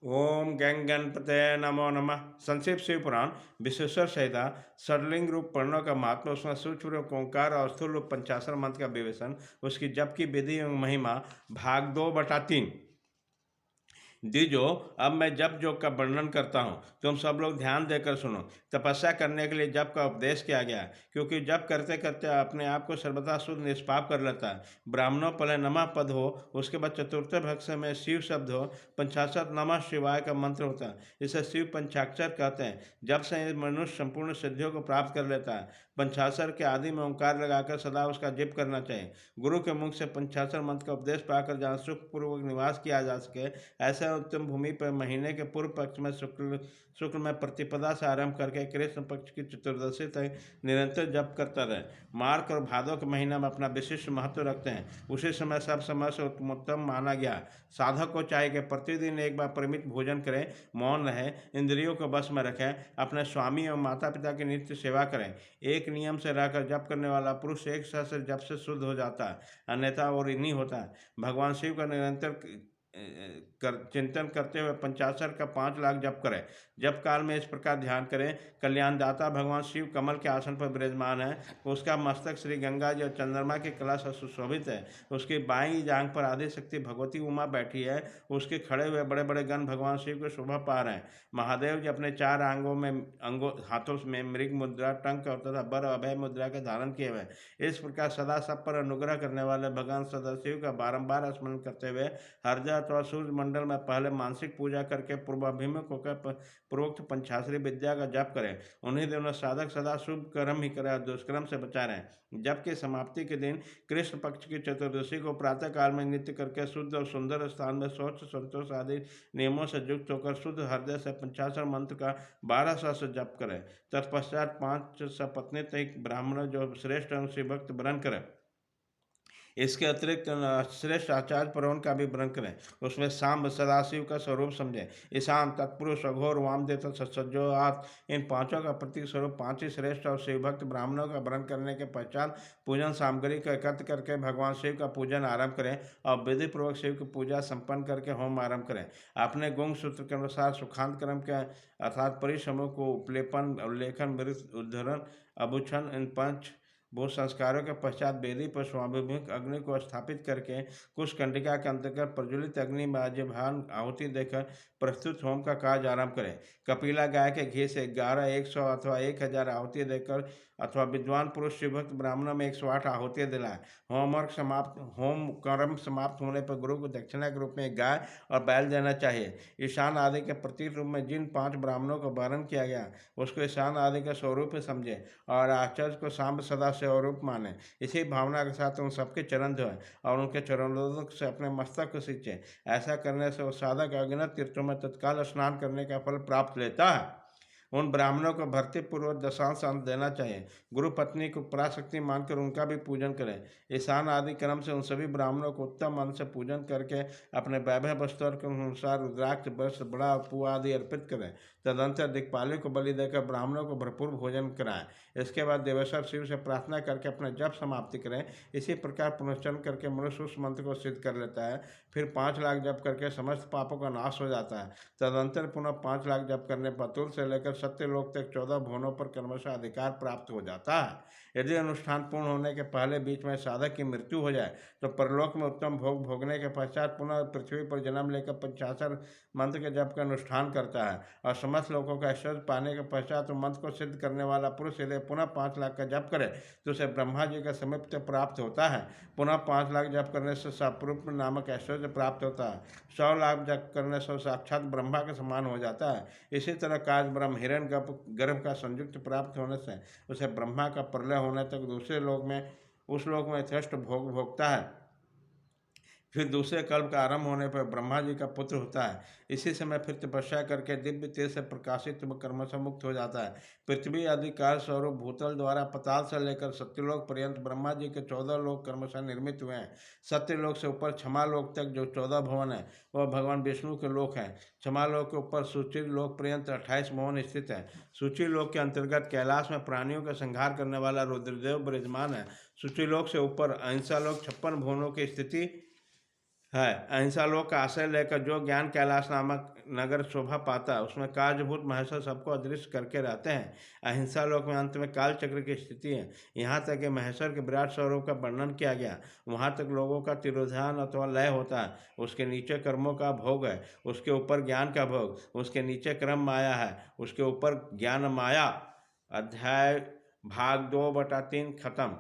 ओम गंग गणपते नमो नमः। संक्षिप्त शिव पुराण विश्वेश्वर संहिता षडलिंग रूप पर्णों का महात्मा, उसमें सूक्ष्म रूप ओंकार और स्थूल रूप पंचाशर मंत्र का विवेचन, उसकी जप की विधि एवं महिमा, भाग 2/3। दीजो, अब मैं जप योग का वर्णन करता हूँ, तुम सब लोग ध्यान देकर सुनो। तपस्या करने के लिए जप का उपदेश किया गया, क्योंकि जप करते करते अपने आप को सर्वथा शुद्ध निष्पाप कर लेता है। ब्राह्मणों पहले नमः पद हो, उसके बाद चतुर्थ भक्ष में शिव शब्द हो, पंचाशत नमः शिवाय का मंत्र होता है। इसे शिव पंचाक्षर कहते हैं। जब से मनुष्य संपूर्ण सिद्धियों को प्राप्त कर लेता है। पंचाक्षर के आदि में ओंकार लगाकर सदा उसका जप करना चाहिए। गुरु के मुख से पंचाक्षर मंत्र का उपदेश पाकर जहाँ सुखपूर्वक निवास किया जा सके, ऐसा उत्तम भूमि पर महीने के पूर्व पक्ष में शुक्ल में प्रतिपदा से आरंभ करके कृष्ण पक्ष की चतुर्दशी तक निरंतर जप करता रहे। मार्ग और भादों के महीना में अपना विशिष्ट महत्व रखते हैं। उसी समय सब समय से उत्तम माना गया। साधक को चाहिए कि प्रतिदिन एक बार परिमित भोजन करें, मौन रहे, इंद्रियों को बस में रखें, अपने स्वामी और माता पिता की नित्य सेवा करें। एक नियम से रहकर जप करने वाला पुरुष एक साथ से जप से शुद्ध हो जाता है, अन्यथा और नहीं होता है। भगवान शिव का निरंतर चिंतन करते हुए पंचाक्षर का 5 लाख जप करें। जप काल में इस प्रकार ध्यान करें, कल्याणदाता भगवान शिव कमल के आसन पर विराजमान है। उसका मस्तक श्री गंगा जी और चंद्रमा की कला से सुशोभित है। उसकी बाईं जांघ पर आदि शक्ति भगवती उमा बैठी है। उसके खड़े हुए बड़े बड़े गण भगवान शिव को शोभा पा रहे हैं। महादेव जी अपने 4 अंगों हाथों में मृग मुद्रा, टंक और तथा बर अभय मुद्रा के धारण किए हुए। इस प्रकार सदा सब पर अनुग्रह करने वाले भगवान सदाशिव का बारंबार स्मरण करते हुए हृदय अथवा सूर्य मंडल में पहले मानसिक पूजा करके पूर्वाभिमुख होकर पूर्वोक्त पंचाक्षरी विद्या का जप करें। उन्हीं दिनों साधक सदा शुभ कर्म ही करे और दुष्कर्म से बचा रहें। जप की समाप्ति के दिन कृष्ण पक्ष की चतुर्दशी को प्रातः काल में नृत्य करके शुद्ध और सुंदर स्थान में शौच संतोष आदि नियमों से युक्त होकर शुद्ध हृदय से पंचाक्षर मंत्र का 1200 से जप करें। तत्पश्चात 5 सपत्नी तक ब्राह्मण जो श्रेष्ठ एवं शिव भक्त वर्ण करें। इसके अतिरिक्त श्रेष्ठ आचार्य परवन का भी वर्णन करें। उसमें सांब सदाशिव का स्वरूप समझें। ईशान, तत्पुरुष, अघोर, वामदेव तथा सज्जोआत, इन पांचों का प्रतीक स्वरूप 5 ही श्रेष्ठ और शिवभक्त ब्राह्मणों का वर्णन करने के पश्चात पूजन सामग्री का एकत्र करके भगवान शिव का पूजन आरंभ करें और विधि पूर्वक शिव की पूजा संपन्न करके होम आरंभ करें। अपने गुण सूत्र के अनुसार सुखांत क्रम के अर्थात परिश्रमों को उपलेपन, उल्लेखन, मृत उद्धरण, अभूषण, इन पंच भूत संस्कारों के पश्चात वेदी पर स्वाभिमुख अग्नि को स्थापित करके कुश कंडिका के अंतर्गत प्रज्वलित अग्नि में आज्यभान आहुति देकर प्रस्तुत होम का कार्य आरंभ करें। कपिला गाय के घी से 11, 100 अथवा 1000 आहुति देकर अथवा विद्वान पुरुष शिवभक्त ब्राह्मणों में 108 आहुतियाँ दिलाएं। होम कर्म समाप्त होने पर गुरु को दक्षिणा के रूप में गाय और बैल देना चाहिए। ईशान आदि के प्रतीक रूप में जिन 5 ब्राह्मणों का वर्णन किया गया उसको ईशान आदि का स्वरूप समझे और आचार्य को सांब सदा स्वरूप माने। इसी भावना के साथ उन सबके चरण धोएं और उनके चरणों से अपने मस्तक को सींचे। ऐसा करने से वो साधक अगिनत तीर्थों में तत्काल स्नान करने का फल प्राप्त लेता है। उन ब्राह्मणों को भक्तिपूर्वक दशांश अंश देना चाहिए। गुरु पत्नी को पराशक्ति मानकर उनका भी पूजन करें। ईशान आदि क्रम से उन सभी ब्राह्मणों को उत्तम मन से पूजन करके अपने वैभव स्तर के अनुसार रुद्राक्ष, वस्त्र, बड़ा पू आदि अर्पित करें। तदंतर दिक्पाली को बलि देकर ब्राह्मणों को भरपूर भोजन कराएं। इसके बाद देवेश्वर शिव से प्रार्थना करके अपने जप समाप्ति करें। इसी प्रकार पुनश्चरण करके मनुष्य उस मंत्र को सिद्ध कर लेता है। फिर 5 लाख जप करके समस्त पापों का नाश हो जाता है। तदंतर पुनः 5 लाख जप करने पर तुल से लेकर सत्यलोक तक 14 भुवनों पर क्रमशः अधिकार प्राप्त हो जाता है। यदि अनुष्ठान पूर्ण होने के पहले बीच में साधक की मृत्यु हो जाए तो परलोक में उत्तम भोग भोगने के पश्चात पुनः पृथ्वी पर जन्म लेकर पंचाक्षर मंत्र के जप का अनुष्ठान करता है और समस्त लोगों का ऐश्वर्य पाने के पश्चात मंत्र को सिद्ध करने वाला पुरुष यदि पुनः 5 लाख का जप करे तो उसे ब्रह्मा जी का समीप प्राप्त होता है। पुनः 5 लाख जप करने से सप्रूप नामक ऐश्वर्य प्राप्त होता है। 100 लाख जप करने से साक्षात ब्रह्मा के समान हो जाता है। इसी तरह काज ब्रह्म हिरण गर्भ का संयुक्त प्राप्त होने से उसे ब्रह्मा का प्रलय होने तक दूसरे लोक में उस लोक में श्रेष्ठ भोग भोगता है। फिर दूसरे कल्प का आरंभ होने पर ब्रह्मा जी का पुत्र होता है। इसी समय फिर तपस्या करके दिव्य तेज से प्रकाशित व कर्म से मुक्त हो जाता है। पृथ्वी आदि काल स्वरूप भूतल द्वारा पताल से लेकर सत्यलोक पर्यंत ब्रह्मा जी के 14 लोक कर्म से निर्मित हुए हैं। सत्यलोक से ऊपर क्षमा लोक तक जो 14 भवन है वह भगवान विष्णु के लोक हैं। क्षमा लोक के ऊपर सूची लोक पर्यंत 28 भवन स्थित है। सूची लोक के अंतर्गत कैलाश में प्राणियों का संहार करने वाला रुद्रदेव विराजमान है। सूची लोक से ऊपर अहिंसा लोक 56 भुवनों की स्थिति है। अहिंसा लोक का आशय लेकर जो ज्ञान कैलाश नामक नगर शोभा पाता है, उसमें कार्यभूत महेश्वर सबको अदृश्य करके रहते हैं। अहिंसा लोक में अंत में काल चक्र की स्थिति है। यहाँ तक कि महेश्वर के विराट स्वरूप का वर्णन किया गया। वहाँ तक लोगों का तिरोधान अथवा लय होता है। उसके नीचे कर्मों का भोग है, उसके ऊपर ज्ञान का भोग, उसके नीचे क्रम माया है, उसके ऊपर ज्ञान माया। अध्याय भाग 2/3 खत्म।